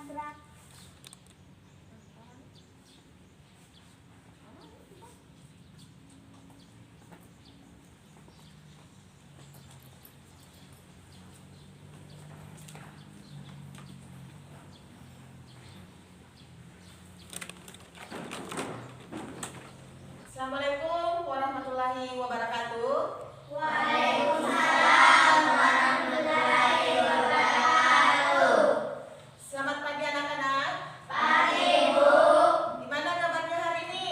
Assalamualaikum warahmatullahi wabarakatuh. Waalaikumsalam warahmatullahi wabarakatuh. Selamat pagi anak-anak. Pagi, Bu. Gimana kabarnya hari ini?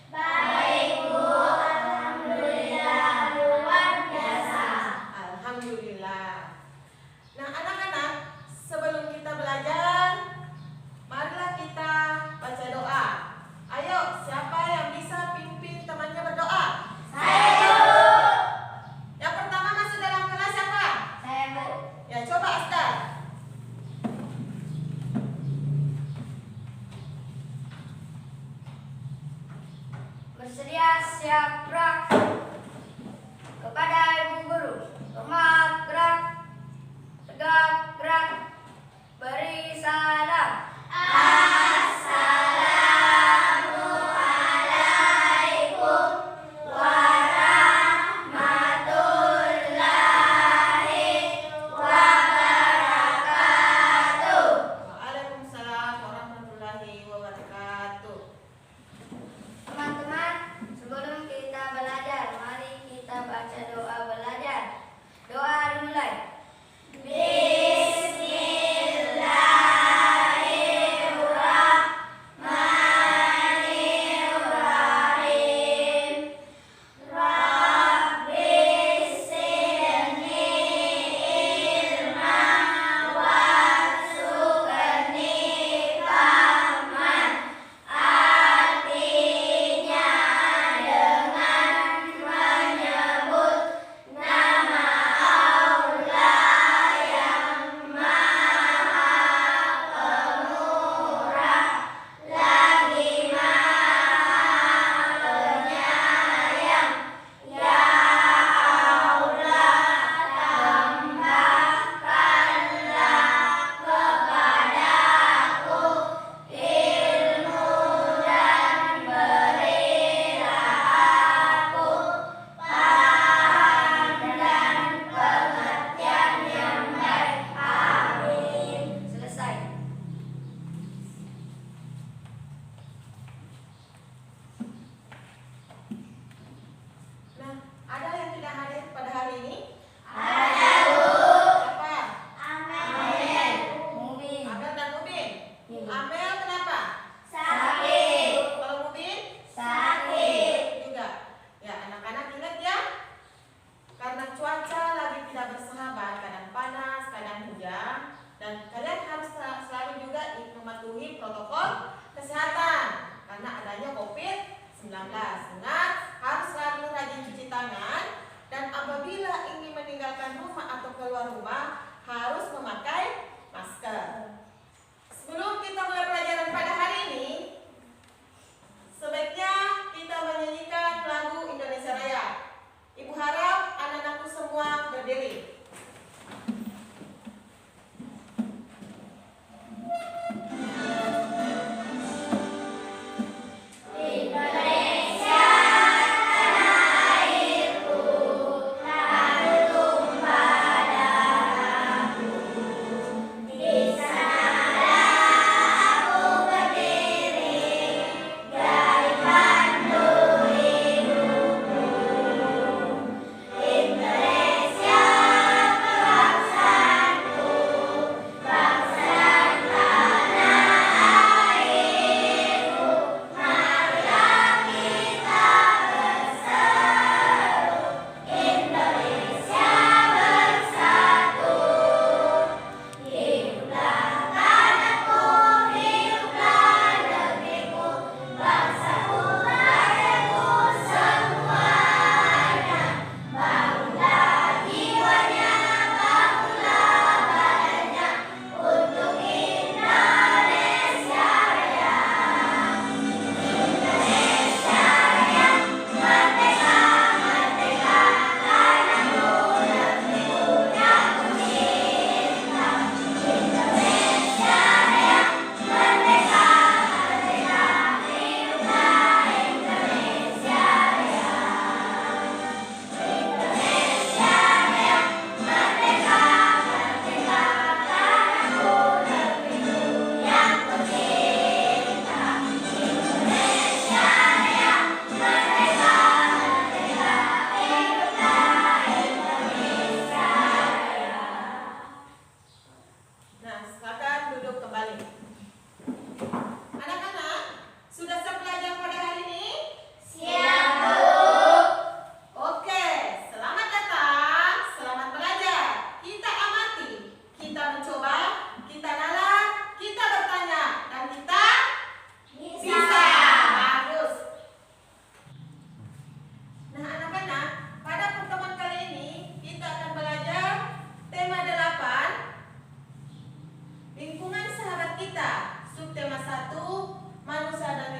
Baik, Bu. Alhamdulillah luar biasa. Alhamdulillah. Nah anak-anak, sebelum kita belajar, marilah kita baca doa. Ayo, siapa yang bisa pimpin temannya berdoa? Saya, Bu. Yang pertama masuk dalam kelas siapa? Saya, Bu. Ya, coba Asdar. Bersedia siap gerak. Kepada Ibu Guru, hormat gerak. Tegak gerak. Beri salam. Assalamualaikum warahmatullahi wabarakatuh. Waalaikumsalam warahmatullahi wabarakatuh. Teman-teman, sebelum kita belajar, mari kita baca doa belajar. Doa dimulai. Bismillahirrahmanirrahim. Rabbi zidni ilman warzuqni fahman. Artinya dengan menyebut nama Allah yang Maha Pemurah lagi Maha Penyayang. Ya Allah, tambahkanlah kepadaku ilmu dan berilah aku paham dan pengertian yang baik. Amin. Selesai. Nah, ada yang tidak hadir pada hari ini? Ada, Bu. Siapa? Amel. Mubin. Amel dan Mubin. Iya. Amel kenapa? Sakit. Kalau Mubin Sakit. juga. Ya, anak-anak ingat ya. Karena cuaca lagi tidak bersahabat, kadang panas, kadang hujan, dan kalian harus selalu juga mematuhi protokol kesehatan karena adanya COVID-19. Ingat, harus selalu rajin cuci tangan, dan apabila ingin meninggalkan rumah atau keluar rumah harus memakai masker. Sebelum kita mulai belajar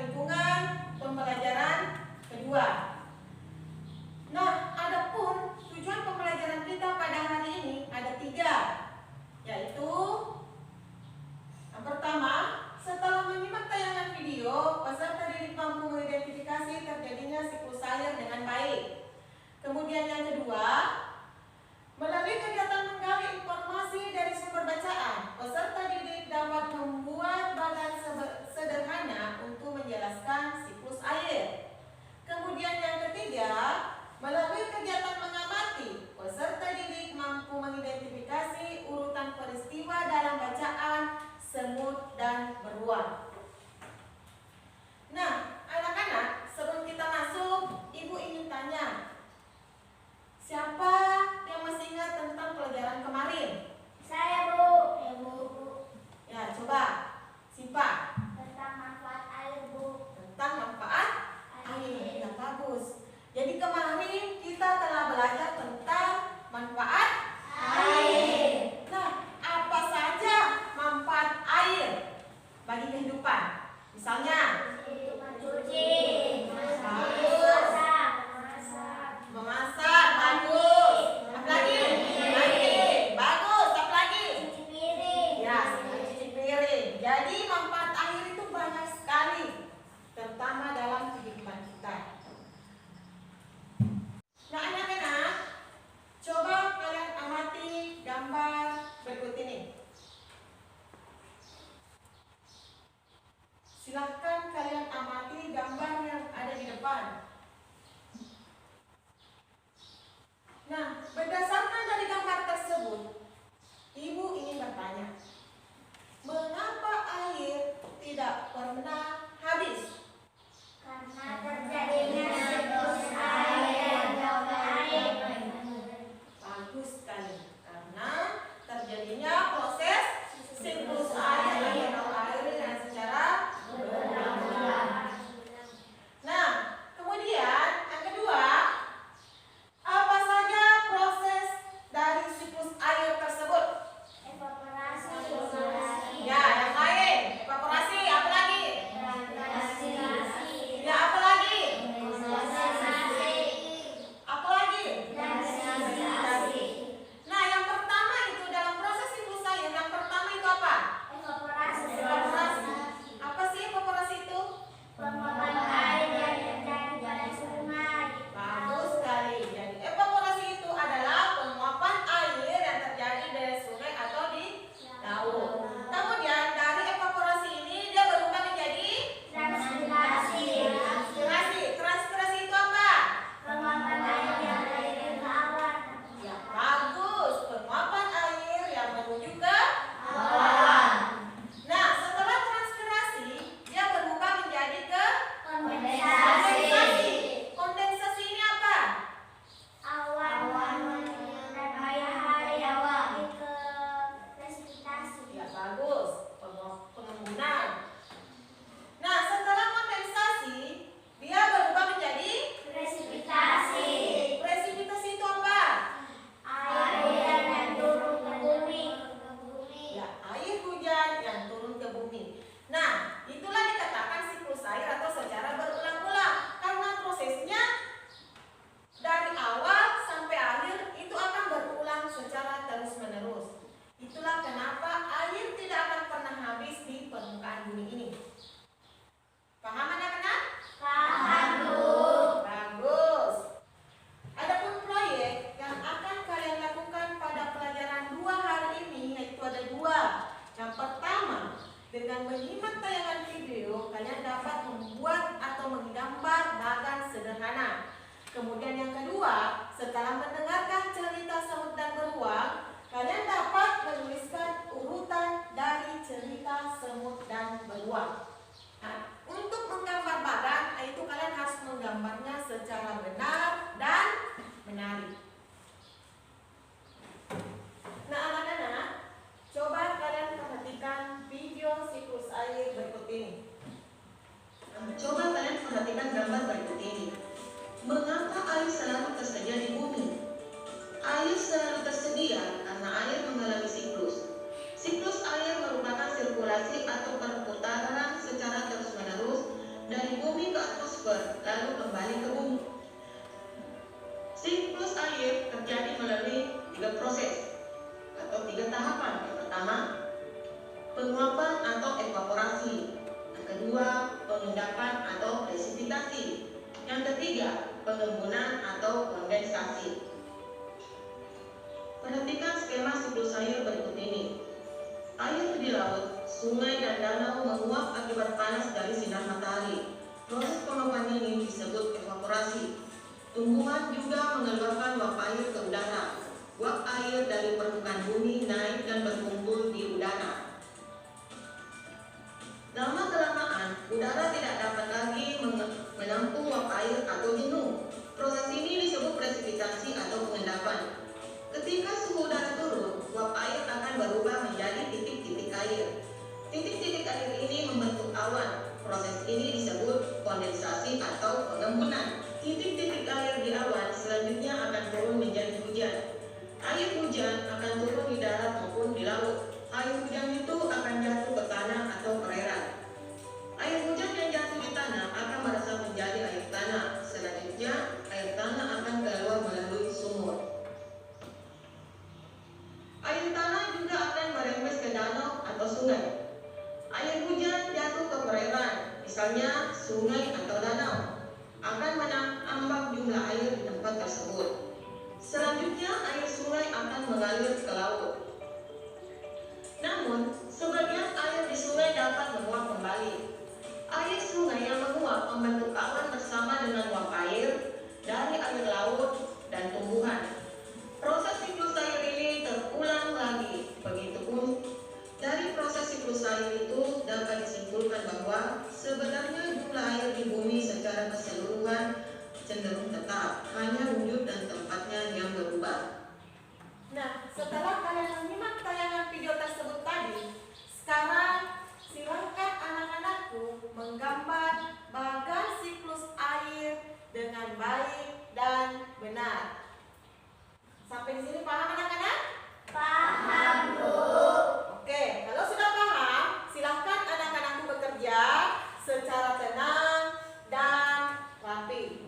lingkungan pembelajaran kedua. Nah, adapun tujuan pembelajaran kita pada hari ini ada 3, yaitu yang pertama, setelah menyimak tayangan video, peserta didik mampu mengidentifikasi terjadinya siklus air dengan baik. Kemudian yang kedua, melalui kegiatan menggali informasi dari sumber bacaan, peserta didik dapat membuat bagan sederhana untuk menjelaskan siklus air. Kemudian yang ketiga, melalui kegiatan mengamati, peserta didik mampu mengidentifikasi urutan peristiwa dalam bacaan, semut, dan beruang. Nah, anak-anak, sebelum kita masuk, Ibu ingin tanya, siapa yang masih ingat tentang pelajaran kemarin? Saya, Bu. Ya, Bu. Ya, coba. Siapa? Tentang manfaat air, Bu. Tentang manfaat air. Ya, bagus. Jadi kemarin kita telah belajar tentang manfaat air. Nah, apa saja manfaat air bagi kehidupan? Misalnya, Mencuci, bagus. Memasak, bagus. Apa lagi? Mandi, bagus. Apa lagi? cuci piring. Ya, cuci piring. Jadi manfaat air itu banyak sekali, terutama dalam kehidupan kita. Nah, anak-anak, coba kalian amati gambar berikut ini. Silahkan kalian amati gambar yang ada di depan. Nah, berdasarkan dari gambar tersebut, Ibu ingin bertanya, mengapa air tidak pernah habis? Karena terjadinya siklus air yang baik. Bagus sekali, karena terjadinya proses siklus air atau air yang secara berulang-ulang. Nah, kemudian yang kedua, apa saja proses dari siklus air tersebut? Evaporasi. Ya, yang lain, evaporasi, apa lagi? Ya, apa lagi? Apa lagi? Nah, yang pertama itu dalam proses siklus air, yang pertama itu apa? Evaporasi. Apa sih evaporasi itu? Penguapan air yang terjadi pada sungai. Bagus sekali. Jadi evaporasi itu adalah penguapan air yang terjadi dari sungai atau di laut. Kemudian dari evaporasi ini dia berubah menjadi Transpirasi. Transpirasi itu apa? Penguapan air yang dari awan. Ya, bagus. Penguapan air yang menuju ke Awan. Nah, setelah transpirasi dia berubah menjadi ke Kondensasi. Kondensasi ini apa? Awan dan matahari awan ke presipitasi. Ya, bagus. Pengembunan. Nah, setelah kondensasi dia berubah menjadi Presipitasi. presipitasi itu apa? Air yang turun ke bumi. Ya, air hujan yang turun ke bumi. Nah, itulah dikatakan siklus air atau secara berulang-ulang, karena prosesnya dari awal sampai akhir itu akan berulang secara terus-menerus. Itulah kenapa air tidak akan pernah habis di permukaan bumi ini. Paham anak-anak? Paham, Bu. Bagus. Adapun proyek yang akan kalian lakukan pada pelajaran 2 hari ini yaitu ada 2. Yang pertama, dengan menyimak tayangan video, kalian dapat membuat atau menggambar bagan sederhana. Kemudian yang kedua, setelah mendengarkan cerita semut dan beruang, kalian dapat menuliskan urutan dari cerita semut dan beruang. Nah, untuk menggambar bagan, itu kalian harus menggambarnya secara benar dan menarik. Nah, anak-anak, coba kalian perhatikan video siklus air berikut ini. Coba kalian perhatikan gambar berikut ini. Mengapa air selalu tersedia di bumi? Air selalu tersedia karena air mengalami siklus. Siklus air merupakan sirkulasi atau perputaran kedua, pengendapan atau presipitasi. Yang ketiga, pengembunan atau kondensasi. Perhatikan skema siklus air berikut ini. Air di laut, sungai, dan danau menguap akibat panas dari sinar matahari. Proses penguapan ini disebut evaporasi. Tumbuhan juga mengeluarkan uap air ke udara. Uap air dari permukaan bumi naik dan berkumpul di udara. Lama-kelamaan, udara tidak dapat lagi menampung uap air atau jenuh. Proses ini disebut presipitasi atau pengendapan. Ketika suhu udara turun, uap air akan berubah menjadi titik-titik air. Titik-titik air ini membentuk awan. Proses ini disebut kondensasi atau pengembunan. Titik-titik air di awan selanjutnya akan turun menjadi hujan. Air hujan akan turun di darat maupun di laut. Air hujan itu akan jatuh ke tanah atau perairan. Air hujan yang jatuh di tanah akan meresap menjadi air tanah. Selanjutnya, air tanah akan keluar melalui sumur. Air tanah juga akan merembes ke danau atau sungai. Air hujan jatuh ke perairan, misalnya sungai atau danau, akan menambah jumlah air di tempat tersebut. Selanjutnya, air sungai akan mengalir ke laut. Namun, sebagian air di sungai dapat menguap kembali. Air sungai yang menguap membentuk awan bersama dengan uap air dari air laut dan tumbuhan. Proses siklus air ini terulang lagi. Begitupun dari proses siklus air itu dapat disimpulkan bahwa sebenarnya jumlah air di bumi secara keseluruhan cenderung tetap, hanya wujud dan tempatnya yang berubah. Nah, setelah kalian menyimak tayangan video tersebut tadi, sekarang silakan anak-anakku menggambar bagan siklus air dengan baik dan benar. Sampai di sini paham anak-anak? Paham, Bu. Oke, kalau sudah paham, silahkan anak-anakku bekerja secara tenang dan rapi.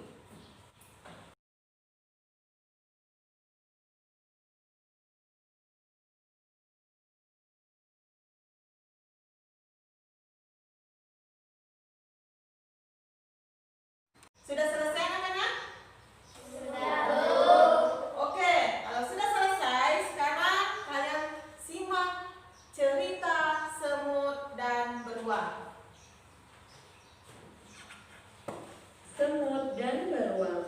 Sudah selesai anak-anak? Sudah, Bu. Oke, kalau sudah selesai, sekarang kalian simak cerita semut dan beruang. Semut dan beruang.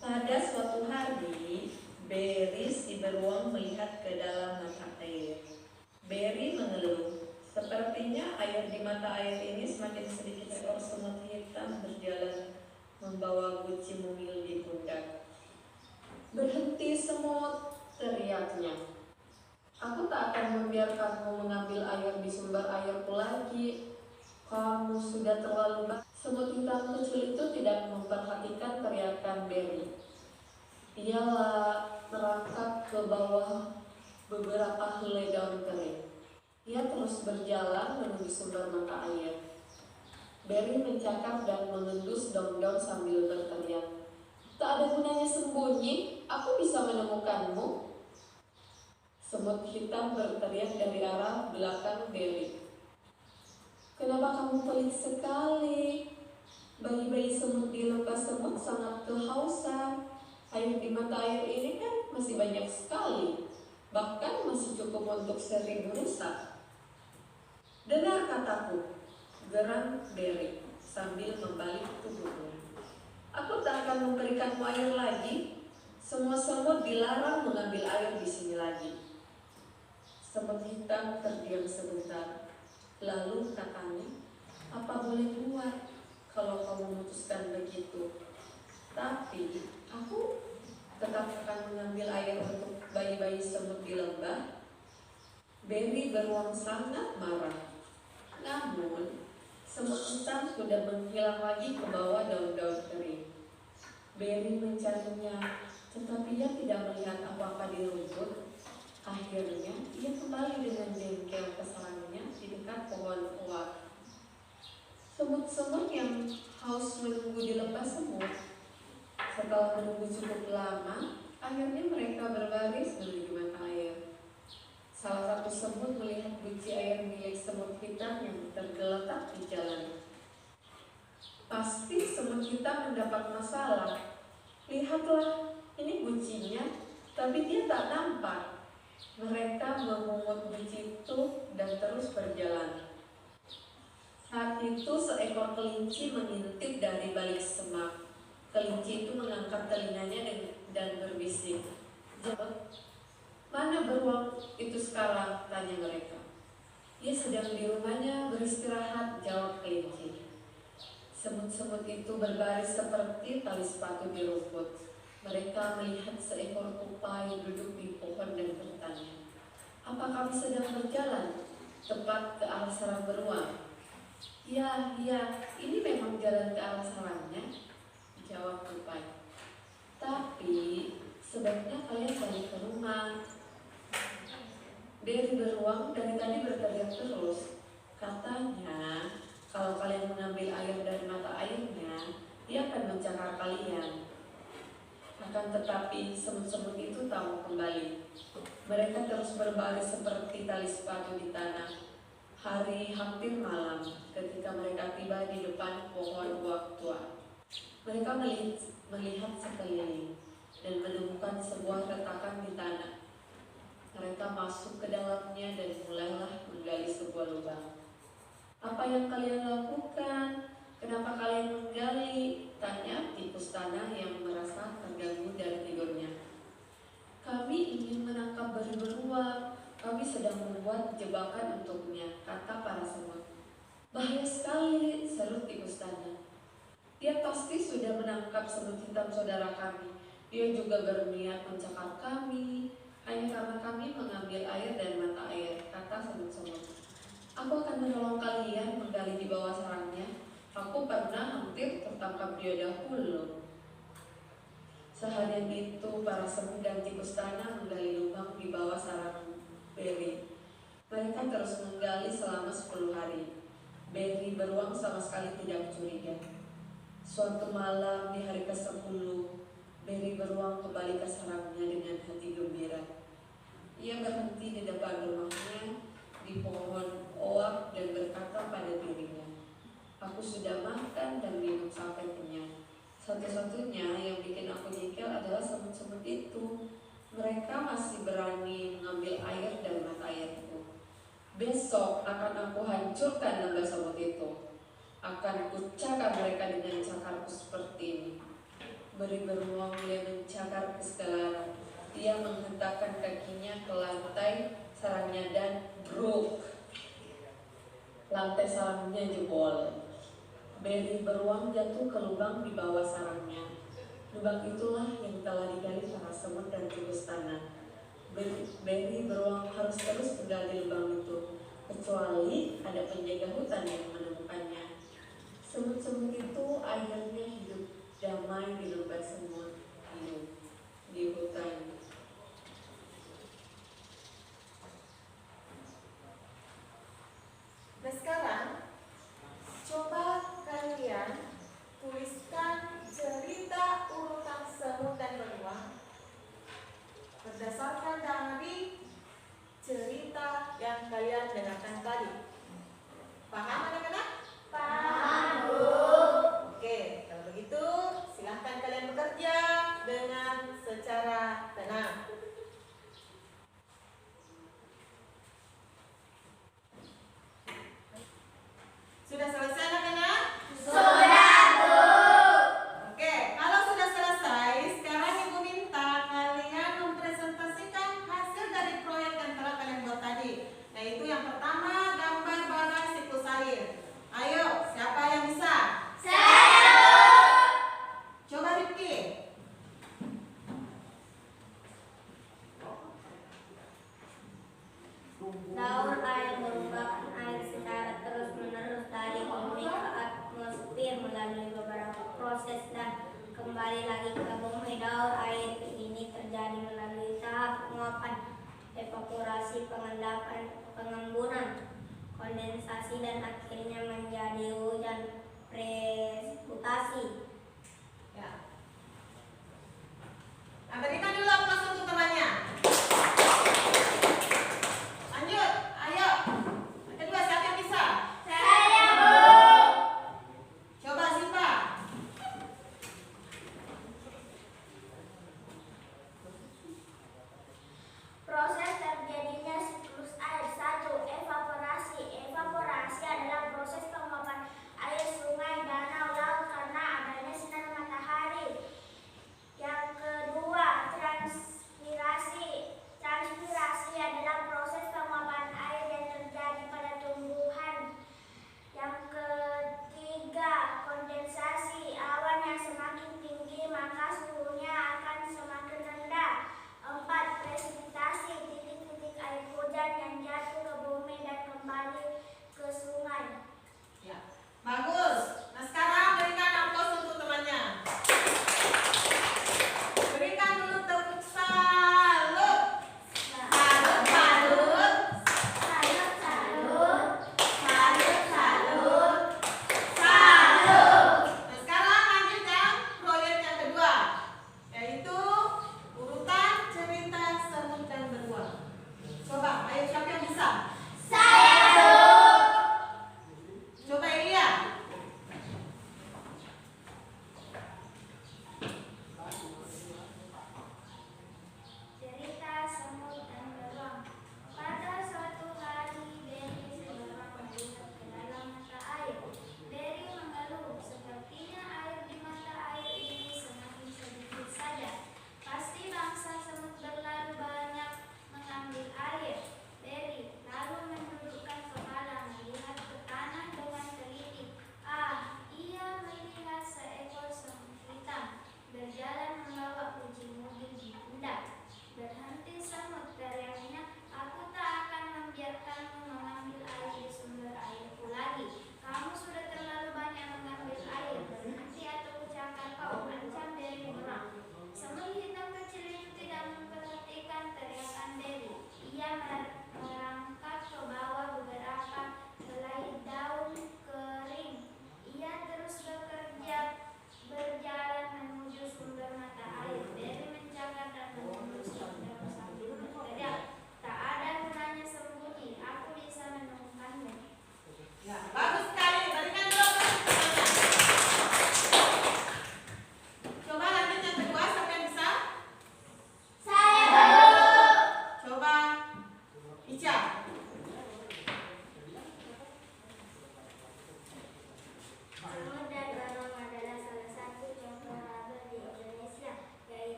Pada suatu hari, Berry si beruang melihat ke dalam mata air. Berry mengeluh, sepertinya air di mata air ini semakin sedikit. Seekor semut hitam berjalan membawa guci mungil di pundak. "Berhenti semut," teriaknya. "Aku tak akan membiarkanmu mengambil air di sumber airku lagi. Kamu sudah terlalu banyak." Semut hitam kecil itu tidak memperhatikan teriakan Berry. Ia merangkak ke bawah beberapa helai daun kering. Ia terus berjalan menuju sumber mata air. Berry mencakap dan mengendus daun-daun sambil berteriak, "Tak ada gunanya sembunyi, aku bisa menemukanmu." Semut hitam berteriak dari arah belakang Berry. "Kenapa kamu pelik sekali? Bayi-bayi semut di lembah semut sangat kehausan. Air di mata air ini kan masih banyak sekali, bahkan masih cukup untuk 1000 rusa." "Dengar kataku," geram Berry sambil membalik tubuhnya. "Aku tak akan memberikanmu air lagi. Semua semut dilarang mengambil air di sini lagi." Semut hitam terdiam sebentar. Lalu katanya, "Apa boleh buat kalau kau memutuskan begitu? Tapi aku tetap akan mengambil air untuk bayi-bayi semut di lembah." Berry beruang sangat marah. Namun, semut hitam sudah menghilang lagi ke bawah daun-daun kering. Berry mencarinya, tetapi ia tidak melihat apa-apa di rumput. Akhirnya, ia kembali dengan jengkel ke sarangnya di dekat pohon uak. Semut-semut yang haus menunggu di lembah semut. Setelah menunggu cukup lama, akhirnya mereka berbaris menuju mata air. Salah satu semut melihat guci air milik semut hitam yang tergeletak di jalan. Pasti semut hitam mendapat masalah. Lihatlah, ini gucinya, tapi dia tak nampak. Mereka memungut guci itu dan terus berjalan. Saat itu seekor kelinci mengintip dari balik semak. Kelinci itu mengangkat telinganya dan berbisik. "Mana beruang itu sekarang?" tanya mereka. "Dia sedang di rumahnya beristirahat," jawab kelinci. Semut-semut itu berbaris seperti tali sepatu di rumput. Mereka melihat seekor tupai duduk di pohon dan bertanya, "Apa kami sedang berjalan tepat ke arah sarang beruang?" Ya, ini memang jalan ke arah sarangnya," jawab tupai. "Tapi sebaiknya kalian balik ke rumah." Beri beruang dari tadi berteriak terus. Katanya, kalau kalian mengambil air dari mata airnya, dia akan mencakar kalian. Akan tetapi semut-semut itu tak mau kembali. Mereka terus berbaris seperti tali sepatu di tanah. Hari hampir malam ketika mereka tiba di depan pohon buah tua. Mereka melihat sekeliling dan menemukan sebuah retakan di tanah. Mereka masuk ke dalamnya dan mulailah menggali sebuah lubang. "Apa yang kalian lakukan? Kenapa kalian menggali?" tanya tikus tanah yang merasa terganggu dari tidurnya. "Kami ingin menangkap beri beruang. Kami sedang membuat jebakan untuknya," kata para semut. "Bahaya sekali," seru tikus tanah. "Dia pasti sudah menangkap semut hitam saudara kami. Dia juga berniat mencakar kami. Hanya karena kami mengambil air dari mata air," kata semut-semut. "Aku akan menolong kalian menggali di bawah sarangnya. Aku pernah hampir tertangkap dia dahulu." Seharian itu para semut dan tikus tanah menggali lubang di bawah sarang Beri. Mereka terus menggali selama 10 hari. Beri beruang sama sekali tidak curiga. Suatu malam di hari ke-10, Beri beruang kembali ke sarangnya dengan hati gembira. Ia berhenti di depan rumahnya di pohon oak dan berkata pada dirinya, "Aku sudah makan dan minum sampai kenyang. Satu-satunya yang bikin aku jengkel adalah semut-semut itu. Mereka masih berani mengambil air dari mata airku. Besok akan aku hancurkan naga semut itu. Akan kucakar mereka dengan cakarku seperti ini." Beri beruang mulai mencakar ke segala arah. Dia menghentakkan kakinya ke lantai sarangnya dan bruk, lantai sarangnya jebol. Beri beruang jatuh ke lubang di bawah sarangnya. Lubang itulah yang telah digali para semut dan tikus tanah. Beri beruang harus terus tinggal di lubang itu, kecuali ada penjaga hutan yang menemukannya. Semut-semut itu akhirnya hidup damai di lembah semut di hutan. Nah sekarang coba kalian tuliskan cerita urutan semut dan beruang berdasarkan dari cerita yang kalian dengarkan tadi. Paham anak-anak? Paham, Bu. Oke, kalau begitu silahkan kalian bekerja dengan secara tenang. Sudah selesai anak-anak? Sudah, Bu. Oke, kalau sudah selesai, sekarang Ibu minta kalian mempresentasikan hasil dari proyek yang telah kalian buat tadi. Yaitu yang pertama, gambar badai siklus air. Ayo, siapa yang bisa? Saya, Coba Rifki. Daur air merupakan air secara terus-menerus dari bumi ke atmosfer melalui beberapa proses dan kembali lagi ke bumi. Daur air ini terjadi melalui tahap penguapan, evaporasi, pengemburan, kondensasi, dan akhirnya menjadi hujan presipitasi. Ya. Nah, berikan dulu aplaus untuk temannya. Lanjut, ayo. Yang kedua, siapa yang bisa? Saya, Bu. Coba Siva.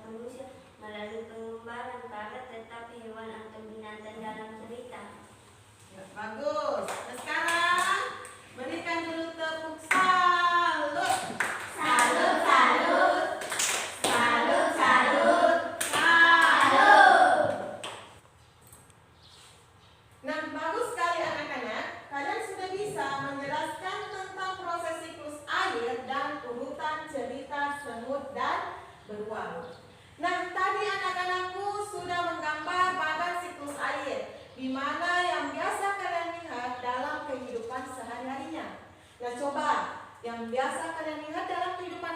manusia melalui pengembangan para tetap hewan atau binatang dalam cerita. Ya, bagus. Nah, sekarang berikan dulu tepuk salut. Salut, salut. Salut, salut. Salut. Nah, bagus sekali anak-anak. Kalian sudah bisa menjelaskan tentang proses siklus air dan urutan cerita semut dan beruang. Nah, tadi anak-anakku sudah menggambar bagan siklus air, di mana yang biasa kalian lihat dalam kehidupan sehari-harinya. Nah, coba yang biasa kalian lihat dalam kehidupan